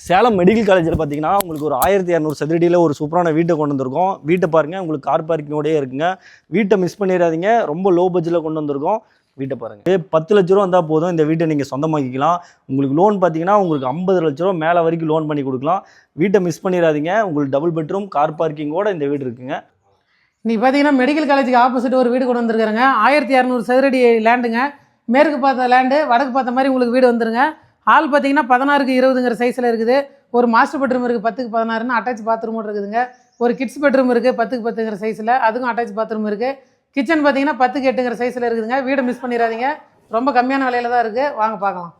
Salem medical காலேஜில் பார்த்தீங்கன்னா உங்களுக்கு ஒரு 1200 சதுரடியில் ஒரு சூப்பரான வீட்டை கொண்டு வந்திருக்கோம். வீட்டை பாருங்கள், உங்களுக்கு கார் பார்க்கிங்கோடயே இருக்குங்க. வீட்டை மிஸ் பண்ணிடாதீங்க. ரொம்ப லோ பட்ஜெட்டில் கொண்டு வந்திருக்கோம். வீட்டை பாருங்கள். 10 லட்ச ரூபா வந்தால் போதும், இந்த வீட்டை நீங்கள் சொந்தமாக்கிக்கலாம். உங்களுக்கு லோன் பார்த்தீங்கன்னா உங்களுக்கு 50 லட்ச ரூபா மேலே வரைக்கும் லோன் பண்ணி கொடுக்கலாம். வீட்டை மிஸ் பண்ணிடாதீங்க. உங்களுக்கு டபுள் பெட்ரூம் கார் பார்க்கிங்கோட இந்த வீடு இருக்குங்க. நீ பார்த்தீங்கன்னா மெடிக்கல் காலேஜுக்கு ஆப்போசிட் ஒரு வீடு கொண்டு வந்துருக்காங்க. 1200 சதுரடி லேண்டுங்க. மேற்கு பார்த்த லேண்டு, வடக்கு பார்த்த மாதிரி உங்களுக்கு வீடு வந்துருங்க. ஹால் பார்த்தீங்கன்னா 16க்கு 20ங்கிற சைஸில் இருக்குது. ஒரு மாஸ்டர் பெட்ரூம் இருக்குது 10க்கு 16ன்னு, அட்டாச் பாத்ரூமோடு இருக்குதுங்க. ஒரு கிட்ஸ் பெட்ரூம் இருக்குது 10க்கு 10ங்கிற சைஸில், அதுக்கும் அட்டாச் பாத்ரூம் இருக்குது. கிச்சன் பார்த்தீங்கன்னா 10க்கு 8ங்கிற சைஸில் இருக்குதுங்க. வீடை மிஸ் பண்ணிடாதீங்க. ரொம்ப கம்மியான விலையில தான் இருக்குது. வாங்க பார்க்கலாம்.